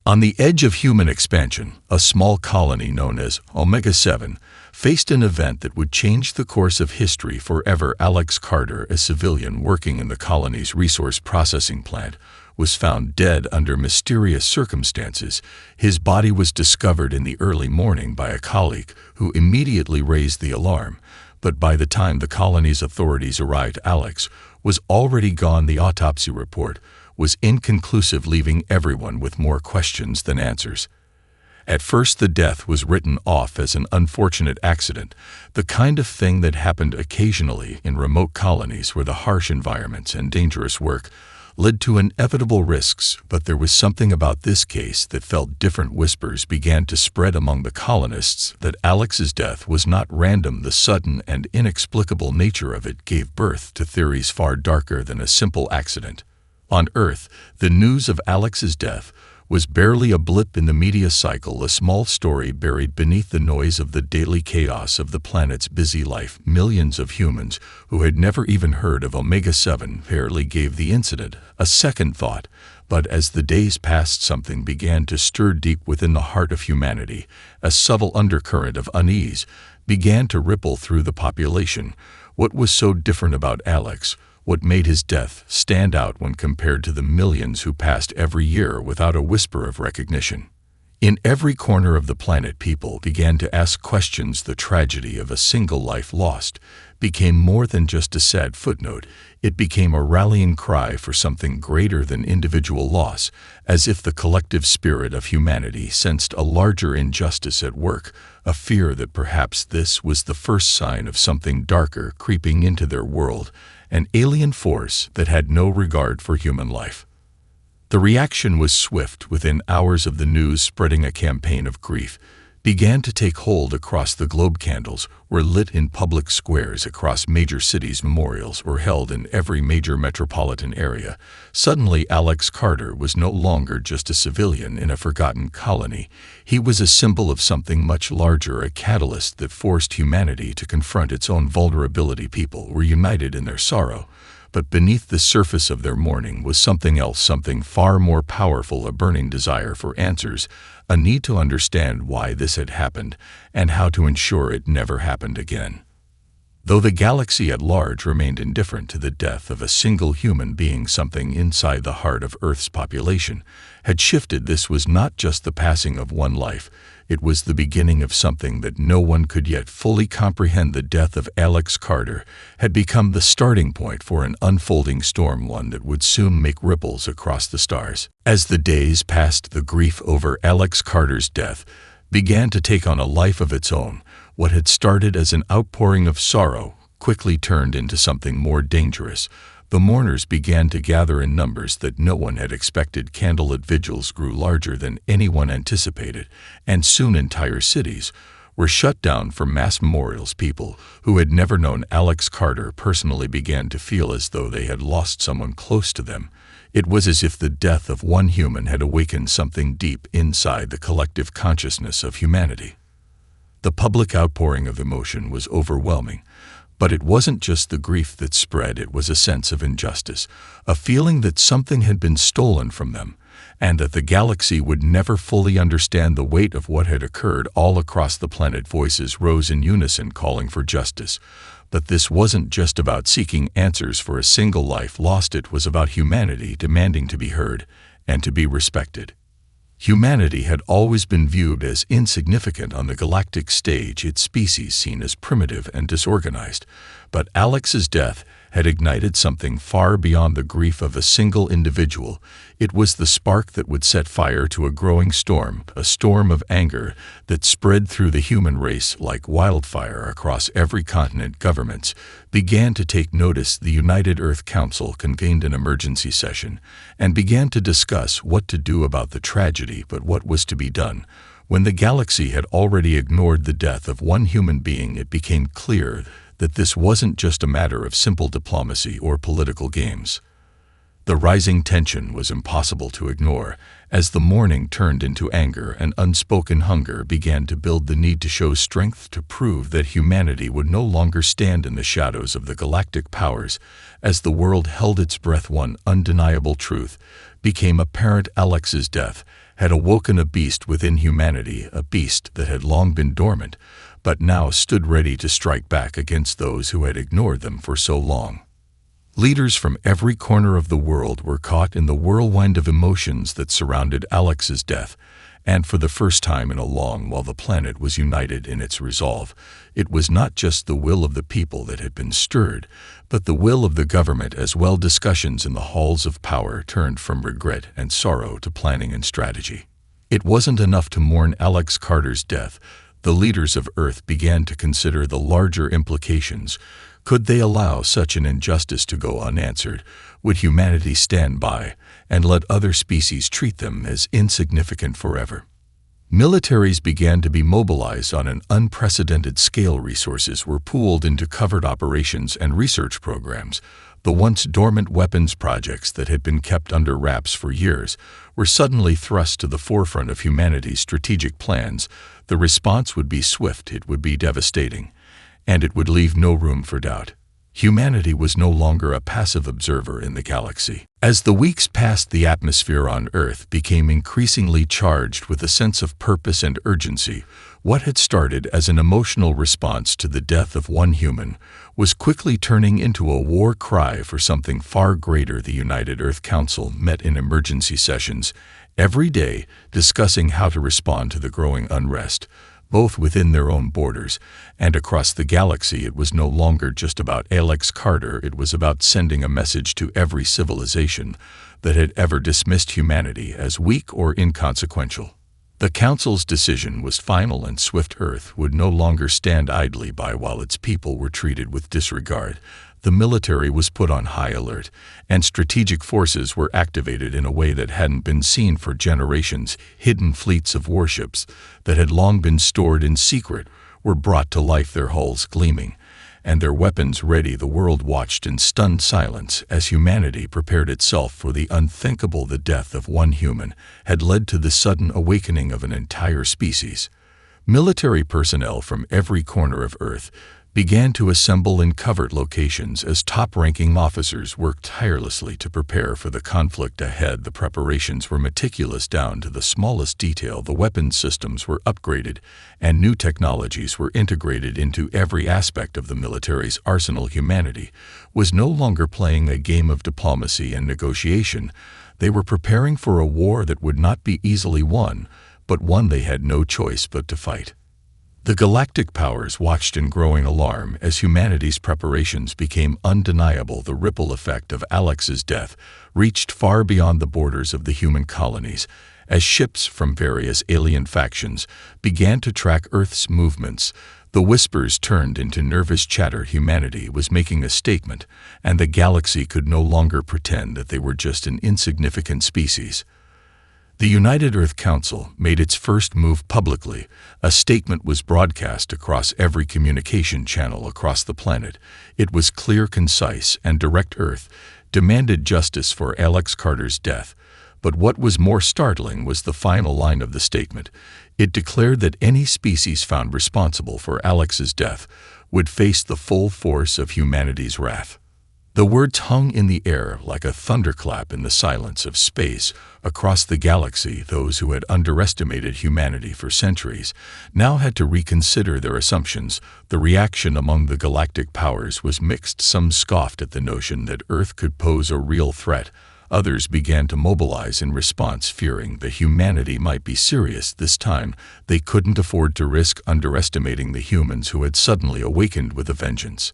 On the edge of human expansion, a small colony known as Omega-7 faced an event that would change the course of history forever. Alex Carter, a civilian working in the colony's resource processing plant, was found dead under mysterious circumstances. His body was discovered in the early morning by a colleague who immediately raised the alarm. But by the time the colony's authorities arrived, Alex was already gone. The autopsy report was inconclusive, leaving everyone with more questions than answers. At first, the death was written off as an unfortunate accident, the kind of thing that happened occasionally in remote colonies where the harsh environments and dangerous work led to inevitable risks. But there was something about this case that felt different. Whispers began to spread among the colonists that Alex's death was not random. The sudden and inexplicable nature of it gave birth to theories far darker than a simple accident. On Earth, the news of Alex's death was barely a blip in the media cycle, a small story buried beneath the noise of the daily chaos of the planet's busy life. Millions of humans who had never even heard of Omega-7 barely gave the incident a second thought. But as the days passed, something began to stir deep within the heart of humanity. A subtle undercurrent of unease began to ripple through the population. What was so different about Alex? What made his death stand out when compared to the millions who passed every year without a whisper of recognition? In every corner of the planet, people began to ask questions. The tragedy of a single life lost became more than just a sad footnote. It became a rallying cry for something greater than individual loss, as if the collective spirit of humanity sensed a larger injustice at work, a fear that perhaps this was the first sign of something darker creeping into their world, an alien force that had no regard for human life. The reaction was swift. Within hours of the news spreading, a campaign of grief began to take hold across the globe. Candles were lit in public squares across major cities. Memorials were held in every major metropolitan area. Suddenly, Alex Carter was no longer just a civilian in a forgotten colony. He was a symbol of something much larger, a catalyst that forced humanity to confront its own vulnerability. People were united in their sorrow, but beneath the surface of their mourning was something else, something far more powerful, a burning desire for answers, a need to understand why this had happened and how to ensure it never happened again. Though the galaxy at large remained indifferent to the death of a single human being, something inside the heart of Earth's population had shifted. This was not just the passing of one life, it was the beginning of something that no one could yet fully comprehend. The death of Alex Carter had become the starting point for an unfolding storm, one that would soon make ripples across the stars. As the days passed, the grief over Alex Carter's death began to take on a life of its own. What had started as an outpouring of sorrow quickly turned into something more dangerous. The mourners began to gather in numbers that no one had expected. Candlelit vigils grew larger than anyone anticipated, and soon entire cities were shut down for mass memorials. People who had never known Alex Carter personally began to feel as though they had lost someone close to them. It was as if the death of one human had awakened something deep inside the collective consciousness of humanity. The public outpouring of emotion was overwhelming. But it wasn't just the grief that spread, it was a sense of injustice, a feeling that something had been stolen from them, and that the galaxy would never fully understand the weight of what had occurred. All across the planet, voices rose in unison calling for justice. But this wasn't just about seeking answers for a single life lost, it was about humanity demanding to be heard and to be respected. Humanity had always been viewed as insignificant on the galactic stage, its species seen as primitive and disorganized. But Alex's death had ignited something far beyond the grief of a single individual. It was the spark that would set fire to a growing storm, a storm of anger that spread through the human race like wildfire across every continent. Governments began to take notice. The United Earth Council convened an emergency session and began to discuss what to do about the tragedy. But what was to be done? When the galaxy had already ignored the death of one human being, it became clear that this wasn't just a matter of simple diplomacy or political games. The rising tension was impossible to ignore. As the mourning turned into anger and unspoken hunger began to build, the need to show strength, to prove that humanity would no longer stand in the shadows of the galactic powers. As the world held its breath, one undeniable truth became apparent: Alex's death had awoken a beast within humanity, a beast that had long been dormant, but now stood ready to strike back against those who had ignored them for so long. Leaders from every corner of the world were caught in the whirlwind of emotions that surrounded Alex's death, and for the first time in a long while the planet was united in its resolve. It was not just the will of the people that had been stirred, but the will of the government as well. Discussions in the halls of power turned from regret and sorrow to planning and strategy. It wasn't enough to mourn Alex Carter's death. The leaders of Earth began to consider the larger implications. Could they allow such an injustice to go unanswered? Would humanity stand by and let other species treat them as insignificant forever? Militaries began to be mobilized on an unprecedented scale. Resources were pooled into covert operations and research programs. The once dormant weapons projects that had been kept under wraps for years were suddenly thrust to the forefront of humanity's strategic plans. The response would be swift, it would be devastating, and it would leave no room for doubt. Humanity was no longer a passive observer in the galaxy. As the weeks passed, the atmosphere on Earth became increasingly charged with a sense of purpose and urgency. What had started as an emotional response to the death of one human was quickly turning into a war cry for something far greater. The United Earth Council met in emergency sessions every day, discussing how to respond to the growing unrest, both within their own borders and across the galaxy. It was no longer just about Alex Carter, it was about sending a message to every civilization that had ever dismissed humanity as weak or inconsequential. The Council's decision was final and swift. Earth would no longer stand idly by while its people were treated with disregard. The military was put on high alert, and strategic forces were activated in a way that hadn't been seen for generations. Hidden fleets of warships that had long been stored in secret were brought to life, their hulls gleaming and their weapons ready. The world watched in stunned silence as humanity prepared itself for the unthinkable. The death of one human had led to the sudden awakening of an entire species. Military personnel from every corner of Earth began to assemble in covert locations as top-ranking officers worked tirelessly to prepare for the conflict ahead. The preparations were meticulous down to the smallest detail. The weapons systems were upgraded, and new technologies were integrated into every aspect of the military's arsenal. Humanity was no longer playing a game of diplomacy and negotiation. They were preparing for a war that would not be easily won, but one they had no choice but to fight. The galactic powers watched in growing alarm as humanity's preparations became undeniable. The ripple effect of Alex's death reached far beyond the borders of the human colonies, as ships from various alien factions began to track Earth's movements. The whispers turned into nervous chatter. Humanity was making a statement, and the galaxy could no longer pretend that they were just an insignificant species. The United Earth Council made its first move publicly. A statement was broadcast across every communication channel across the planet. It was clear, concise, and direct. Earth demanded justice for Alex Carter's death. But what was more startling was the final line of the statement. It declared that any species found responsible for Alex's death would face the full force of humanity's wrath. The words hung in the air like a thunderclap in the silence of space. Across the galaxy, those who had underestimated humanity for centuries now had to reconsider their assumptions. The reaction among the galactic powers was mixed. Some scoffed at the notion that Earth could pose a real threat. Others began to mobilize in response, fearing that humanity might be serious this time. They couldn't afford to risk underestimating the humans who had suddenly awakened with a vengeance.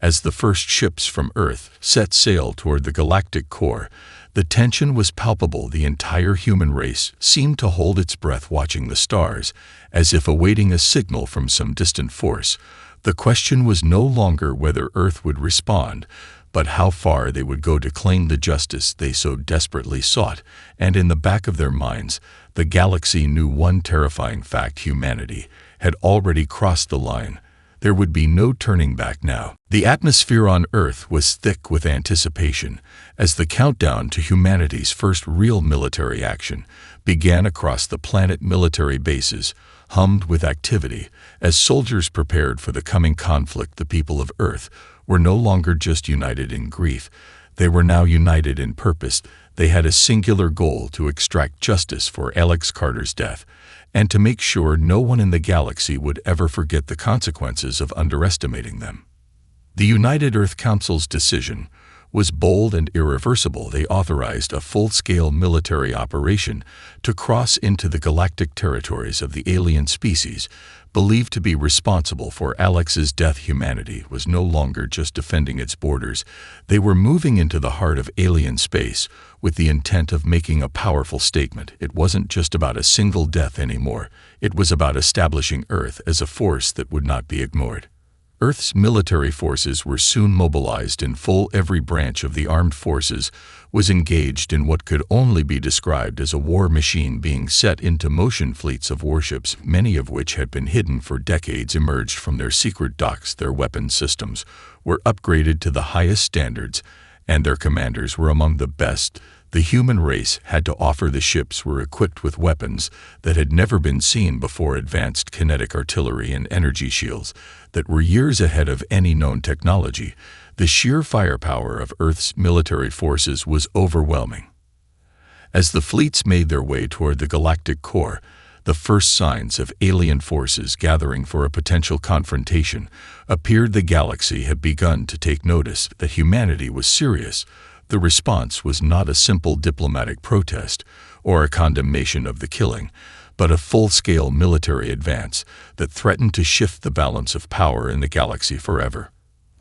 As the first ships from Earth set sail toward the galactic core, the tension was palpable. The entire human race seemed to hold its breath, watching the stars, as if awaiting a signal from some distant force. The question was no longer whether Earth would respond, but how far they would go to claim the justice they so desperately sought. And in the back of their minds, the galaxy knew one terrifying fact: humanity had already crossed the line. There would be no turning back now. The atmosphere on Earth was thick with anticipation as the countdown to humanity's first real military action began across the planet. Military bases hummed with activity as soldiers prepared for the coming conflict. The people of Earth were no longer just united in grief. They were now united in purpose. They had a singular goal: to extract justice for Alex Carter's death, and to make sure no one in the galaxy would ever forget the consequences of underestimating them. The United Earth Council's decision was bold and irreversible. They authorized a full-scale military operation to cross into the galactic territories of the alien species believed to be responsible for Alex's death. Humanity was no longer just defending its borders. They were moving into the heart of alien space with the intent of making a powerful statement. It wasn't just about a single death anymore. It was about establishing Earth as a force that would not be ignored. Earth's military forces were soon mobilized in full. Every branch of the armed forces was engaged in what could only be described as a war machine being set into motion. Fleets of warships, many of which had been hidden for decades, emerged from their secret docks. Their weapon systems were upgraded to the highest standards, and their commanders were among the best the human race had to offer. The ships were equipped with weapons that had never been seen before, advanced kinetic artillery and energy shields that were years ahead of any known technology. The sheer firepower of Earth's military forces was overwhelming. As the fleets made their way toward the galactic core, the first signs of alien forces gathering for a potential confrontation appeared. The galaxy had begun to take notice that humanity was serious. The response was not a simple diplomatic protest or a condemnation of the killing, but a full-scale military advance that threatened to shift the balance of power in the galaxy forever.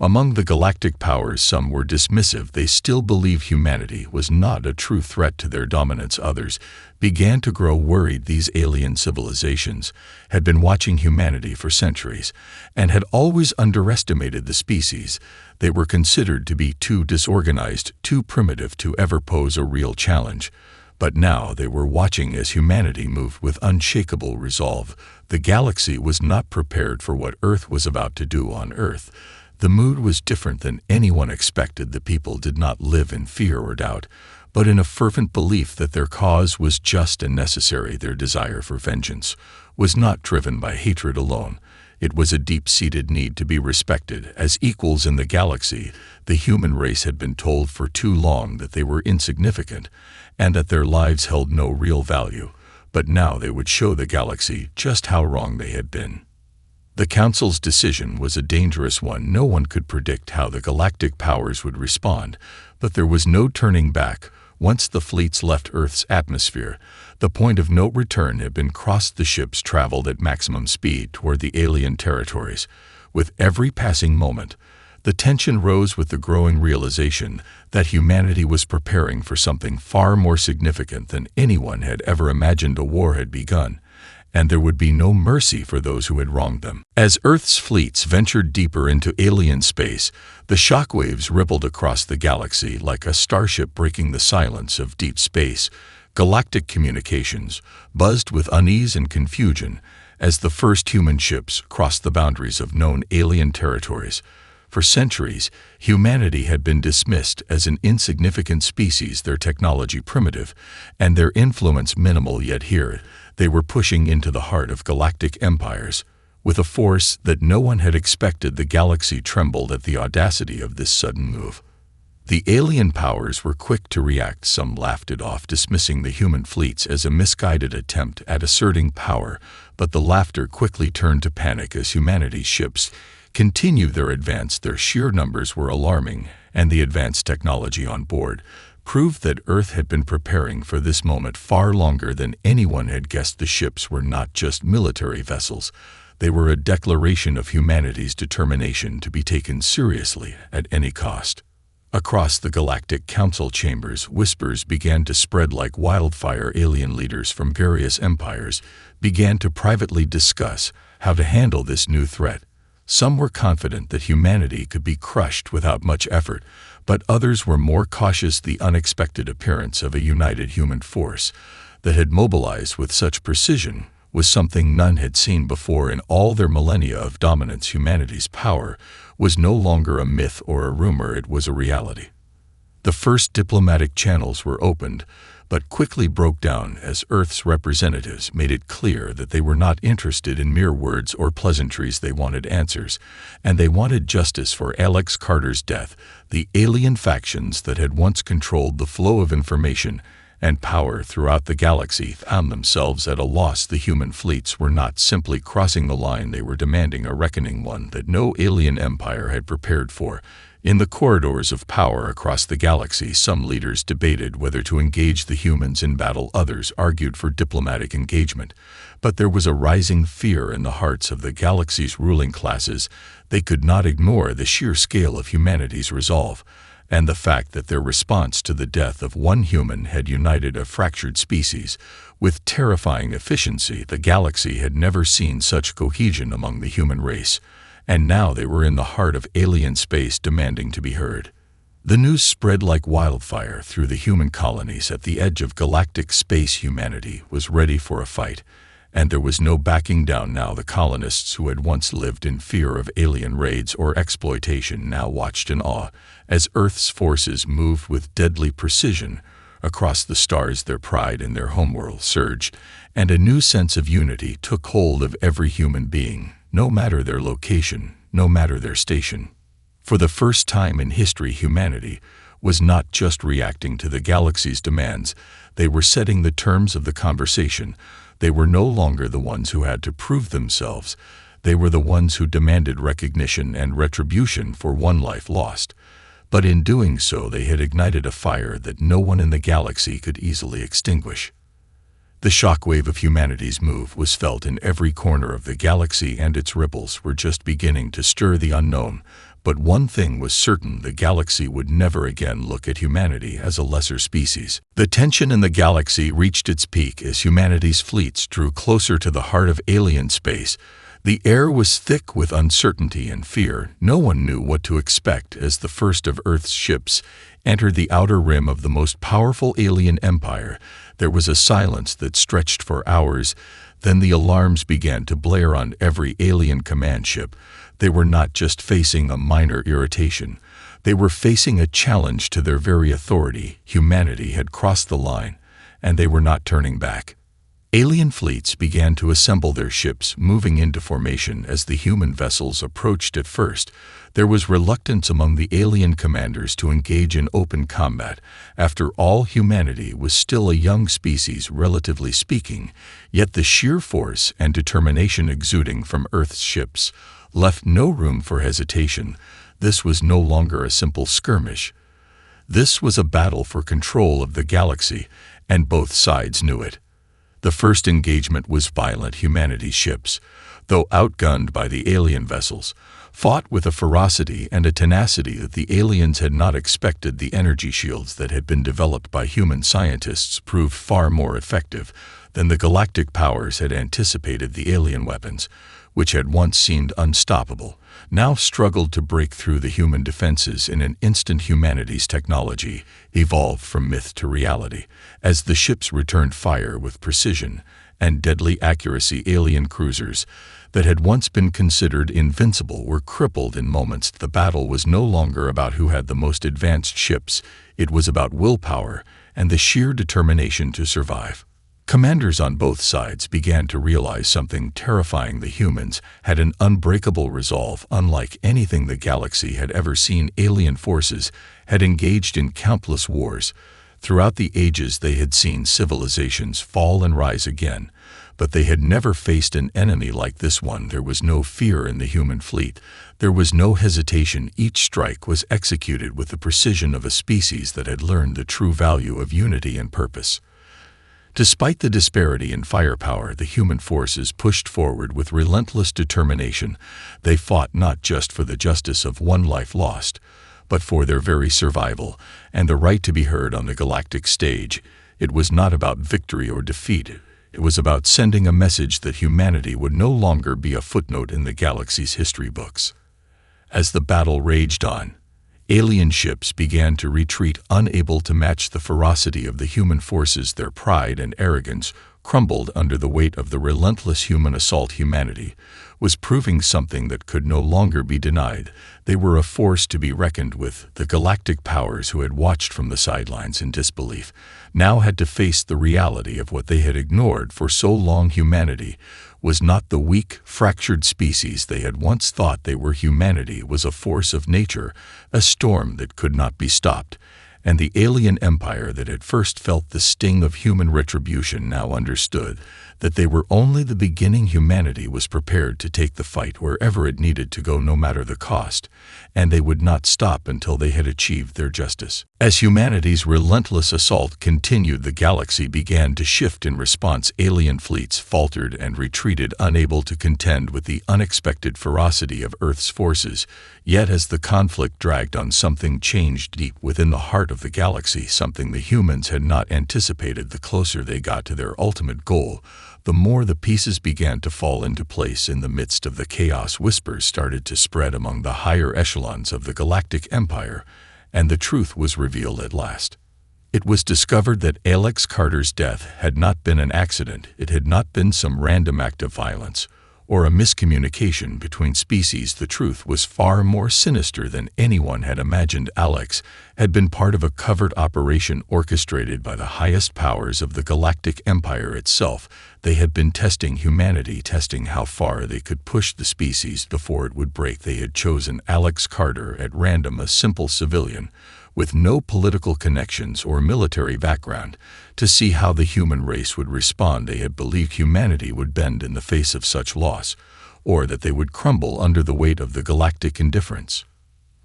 Among the galactic powers, some were dismissive. They still believed humanity was not a true threat to their dominance. Others began to grow worried. These alien civilizations had been watching humanity for centuries and had always underestimated the species. They were considered to be too disorganized, too primitive to ever pose a real challenge. But now they were watching as humanity moved with unshakable resolve. The galaxy was not prepared for what Earth was about to do on Earth. The mood was different than anyone expected. The people did not live in fear or doubt, but in a fervent belief that their cause was just and necessary. Their desire for vengeance was not driven by hatred alone. It was a deep-seated need to be respected as equals in the galaxy. The human race had been told for too long that they were insignificant and that their lives held no real value, but now they would show the galaxy just how wrong they had been. The Council's decision was a dangerous one. No one could predict how the galactic powers would respond, but there was no turning back. Once the fleets left Earth's atmosphere, the point of no return had been crossed. The ships traveled at maximum speed toward the alien territories. With every passing moment, the tension rose with the growing realization that humanity was preparing for something far more significant than anyone had ever imagined. A war had begun, and there would be no mercy for those who had wronged them. As Earth's fleets ventured deeper into alien space, the shockwaves rippled across the galaxy like a starship breaking the silence of deep space. Galactic communications buzzed with unease and confusion as the first human ships crossed the boundaries of known alien territories. For centuries, humanity had been dismissed as an insignificant species, their technology primitive, and their influence minimal. Yet here, they were pushing into the heart of galactic empires. With a force that no one had expected, the galaxy trembled at the audacity of this sudden move. The alien powers were quick to react. Some laughed it off, dismissing the human fleets as a misguided attempt at asserting power, but the laughter quickly turned to panic as humanity's ships continued their advance. Their sheer numbers were alarming, and the advanced technology on board proved that Earth had been preparing for this moment far longer than anyone had guessed. The ships were not just military vessels. They were a declaration of humanity's determination to be taken seriously at any cost. Across the Galactic Council chambers, whispers began to spread like wildfire. Alien leaders from various empires began to privately discuss how to handle this new threat. Some were confident that humanity could be crushed without much effort, but others were more cautious. The unexpected appearance of a united human force that had mobilized with such precision was something none had seen before in all their millennia of dominance. Humanity's power was no longer a myth or a rumor, it was a reality. The first diplomatic channels were opened, but quickly broke down as Earth's representatives made it clear that they were not interested in mere words or pleasantries. They wanted answers, and they wanted justice for Alex Carter's death. The alien factions that had once controlled the flow of information and power throughout the galaxy found themselves at a loss. The human fleets were not simply crossing the line, they were demanding a reckoning, one that no alien empire had prepared for. In the corridors of power across the galaxy, some leaders debated whether to engage the humans in battle, others argued for diplomatic engagement. But there was a rising fear in the hearts of the galaxy's ruling classes. They could not ignore the sheer scale of humanity's resolve, and the fact that their response to the death of one human had united a fractured species. With terrifying efficiency, the galaxy had never seen such cohesion among the human race, and now they were in the heart of alien space, demanding to be heard. The news spread like wildfire through the human colonies at the edge of galactic space. Humanity was ready for a fight, and there was no backing down now. The colonists who had once lived in fear of alien raids or exploitation now watched in awe as Earth's forces moved with deadly precision across the stars. Their pride in their homeworld surged, and a new sense of unity took hold of every human being, no matter their location, no matter their station. For the first time in history, humanity was not just reacting to the galaxy's demands, they were setting the terms of the conversation. They were no longer the ones who had to prove themselves. They were the ones who demanded recognition and retribution for one life lost. But in doing so, they had ignited a fire that no one in the galaxy could easily extinguish. The shockwave of humanity's move was felt in every corner of the galaxy, and its ripples were just beginning to stir the unknown. But one thing was certain: the galaxy would never again look at humanity as a lesser species. The tension in the galaxy reached its peak as humanity's fleets drew closer to the heart of alien space. The air was thick with uncertainty and fear. No one knew what to expect as the first of Earth's ships entered the outer rim of the most powerful alien empire. There was a silence that stretched for hours. Then the alarms began to blare on every alien command ship. They were not just facing a minor irritation. They were facing a challenge to their very authority. Humanity had crossed the line, and they were not turning back. Alien fleets began to assemble their ships, moving into formation as the human vessels approached. At first, there was reluctance among the alien commanders to engage in open combat. After all, humanity was still a young species, relatively speaking, yet the sheer force and determination exuding from Earth's ships left no room for hesitation. This was no longer a simple skirmish. This was a battle for control of the galaxy, and both sides knew it. The first engagement was violent. Humanity's ships, though outgunned by the alien vessels, fought with a ferocity and a tenacity that the aliens had not expected. The energy shields that had been developed by human scientists proved far more effective than the galactic powers had anticipated. The alien weapons, which had once seemed unstoppable, now struggled to break through the human defenses. In an instant, humanity's technology evolved from myth to reality. As the ships returned fire with precision and deadly accuracy, alien cruisers that had once been considered invincible were crippled in moments. The battle was no longer about who had the most advanced ships. It was about willpower and the sheer determination to survive. Commanders on both sides began to realize something terrifying. The humans had an unbreakable resolve unlike anything the galaxy had ever seen. Alien forces had engaged in countless wars. Throughout the ages, they had seen civilizations fall and rise again, but they had never faced an enemy like this one. There was no fear in the human fleet. There was no hesitation. Each strike was executed with the precision of a species that had learned the true value of unity and purpose. Despite the disparity in firepower, the human forces pushed forward with relentless determination. They fought not just for the justice of one life lost, but for their very survival and the right to be heard on the galactic stage. It was not about victory or defeat. It was about sending a message that humanity would no longer be a footnote in the galaxy's history books. As the battle raged on, alien ships began to retreat, unable to match the ferocity of the human forces. Their pride and arrogance crumbled under the weight of the relentless human assault humanity was proving something that could no longer be denied. They were a force to be reckoned with. The galactic powers who had watched from the sidelines in disbelief now had to face the reality of what they had ignored for so long. Humanity was not the weak, fractured species they had once thought they were. Humanity was a force of nature, a storm that could not be stopped. And the alien empire that had first felt the sting of human retribution now understood that they were only the beginning. Humanity was prepared to take the fight wherever it needed to go, no matter the cost, and they would not stop until they had achieved their justice. As humanity's relentless assault continued, the galaxy began to shift in response. Alien fleets faltered and retreated, unable to contend with the unexpected ferocity of Earth's forces. Yet as the conflict dragged on, something changed deep within the heart of the galaxy, something the humans had not anticipated. The closer they got to their ultimate goal, the more the pieces began to fall into place. In the midst of the chaos, whispers started to spread among the higher echelons of the Galactic Empire, and the truth was revealed at last. It was discovered that Alex Carter's death had not been an accident. It had not been some random act of violence or a miscommunication between species. The truth was far more sinister than anyone had imagined. Alex had been part of a covert operation orchestrated by the highest powers of the Galactic Empire itself. They had been testing humanity, testing how far they could push the species before it would break. They had chosen Alex Carter at random, a simple civilian with no political connections or military background, to see how the human race would respond. They had believed humanity would bend in the face of such loss, or that they would crumble under the weight of the galactic indifference.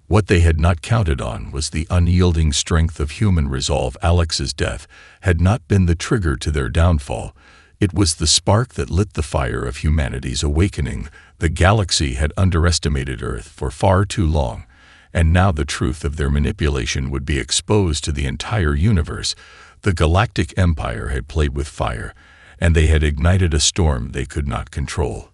What they had not counted on was the unyielding strength of human resolve. Alex's death had not been the trigger to their downfall. It was the spark that lit the fire of humanity's awakening. The galaxy had underestimated Earth for far too long, and now the truth of their manipulation would be exposed to the entire universe. The Galactic Empire had played with fire, and they had ignited a storm they could not control.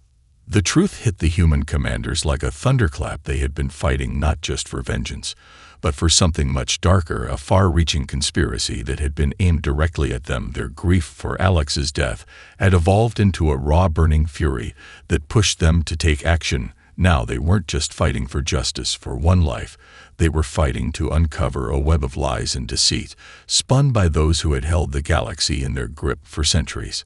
The truth hit the human commanders like a thunderclap. They had been fighting not just for vengeance, but for something much darker, a far-reaching conspiracy that had been aimed directly at them. Their grief for Alex's death had evolved into a raw, burning fury that pushed them to take action. Now they weren't just fighting for justice for one life. They were fighting to uncover a web of lies and deceit, spun by those who had held the galaxy in their grip for centuries.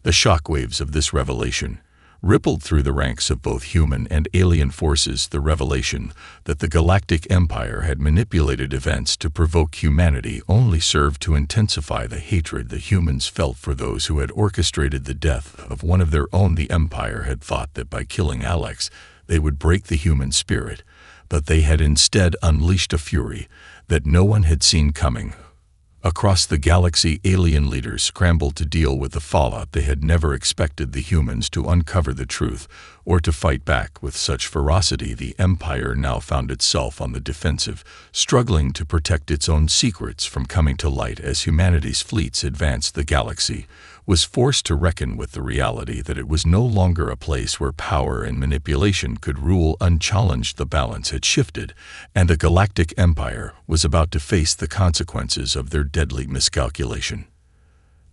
The shockwaves of this revelation rippled through the ranks of both human and alien forces. The revelation that the Galactic Empire had manipulated events to provoke humanity only served to intensify the hatred the humans felt for those who had orchestrated the death of one of their own. The Empire had thought that by killing Alex, they would break the human spirit, but they had instead unleashed a fury that no one had seen coming. Across the galaxy, alien leaders scrambled to deal with the fallout. They had never expected the humans to uncover the truth or to fight back with such ferocity. The Empire now found itself on the defensive, struggling to protect its own secrets from coming to light. As humanity's fleets advanced, the galaxy was forced to reckon with the reality that it was no longer a place where power and manipulation could rule unchallenged. The balance had shifted, and the Galactic Empire was about to face the consequences of their deadly miscalculation.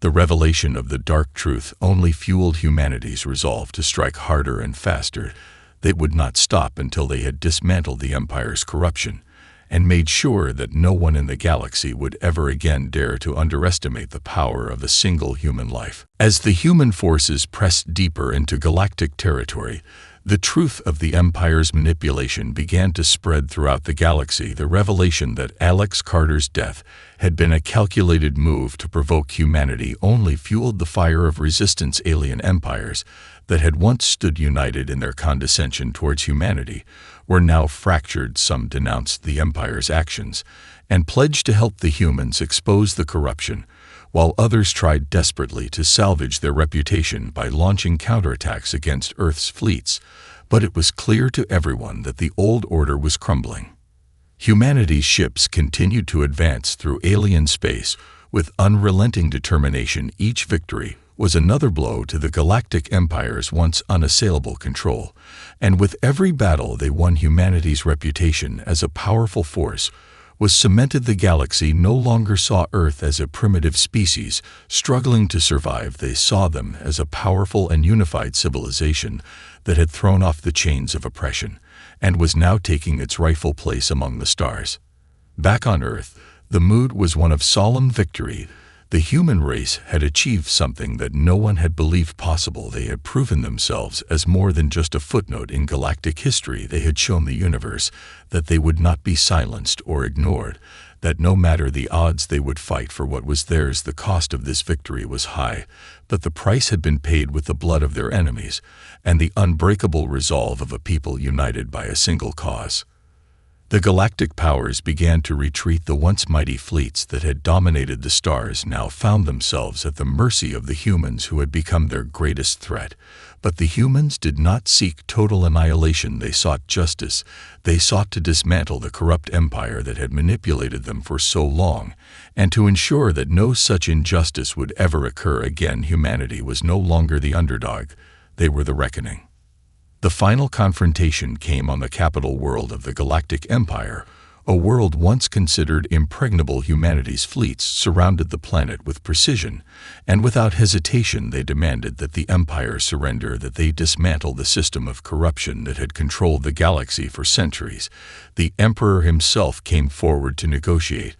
The revelation of the dark truth only fueled humanity's resolve to strike harder and faster. They would not stop until they had dismantled the Empire's corruption and made sure that no one in the galaxy would ever again dare to underestimate the power of a single human life. As the human forces pressed deeper into galactic territory, the truth of the Empire's manipulation began to spread throughout the galaxy. The revelation that Alex Carter's death had been a calculated move to provoke humanity only fueled the fire of resistance. Alien empires that had once stood united in their condescension towards humanity were now fractured. Some denounced the Empire's actions and pledged to help the humans expose the corruption, while others tried desperately to salvage their reputation by launching counterattacks against Earth's fleets. But it was clear to everyone that the old order was crumbling. Humanity's ships continued to advance through alien space with unrelenting determination. Each victory was another blow to the Galactic Empire's once unassailable control, and with every battle they won, humanity's reputation as a powerful force was cemented. The galaxy no longer saw Earth as a primitive species struggling to survive. They saw them as a powerful and unified civilization that had thrown off the chains of oppression and was now taking its rightful place among the stars. Back on Earth, the mood was one of solemn victory. The human race had achieved something that no one had believed possible. They had proven themselves as more than just a footnote in galactic history. They had shown the universe that they would not be silenced or ignored, that no matter the odds they would fight for what was theirs. The cost of this victory was high, but the price had been paid with the blood of their enemies and the unbreakable resolve of a people united by a single cause. The galactic powers began to retreat. The once mighty fleets that had dominated the stars now found themselves at the mercy of the humans who had become their greatest threat. But the humans did not seek total annihilation. They sought justice. They sought to dismantle the corrupt empire that had manipulated them for so long, and to ensure that no such injustice would ever occur again. Humanity was no longer the underdog. They were the reckoning. The final confrontation came on the capital world of the Galactic Empire, a world once considered impregnable. Humanity's fleets surrounded the planet with precision, and without hesitation they demanded that the Empire surrender, that they dismantle the system of corruption that had controlled the galaxy for centuries. The Emperor himself came forward to negotiate,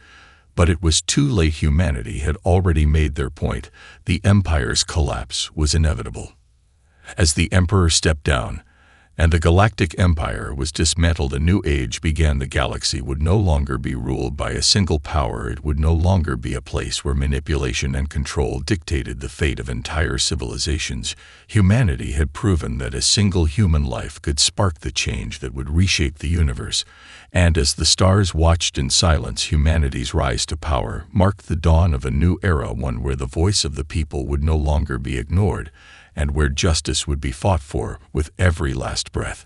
but it was too late. Humanity had already made their point. The Empire's collapse was inevitable. As the Emperor stepped down, and the Galactic Empire was dismantled, a new age began. The galaxy would no longer be ruled by a single power. It would no longer be a place where manipulation and control dictated the fate of entire civilizations. Humanity had proven that a single human life could spark the change that would reshape the universe. And as the stars watched in silence, humanity's rise to power marked the dawn of a new era, one where the voice of the people would no longer be ignored, and where justice would be fought for with every last breath.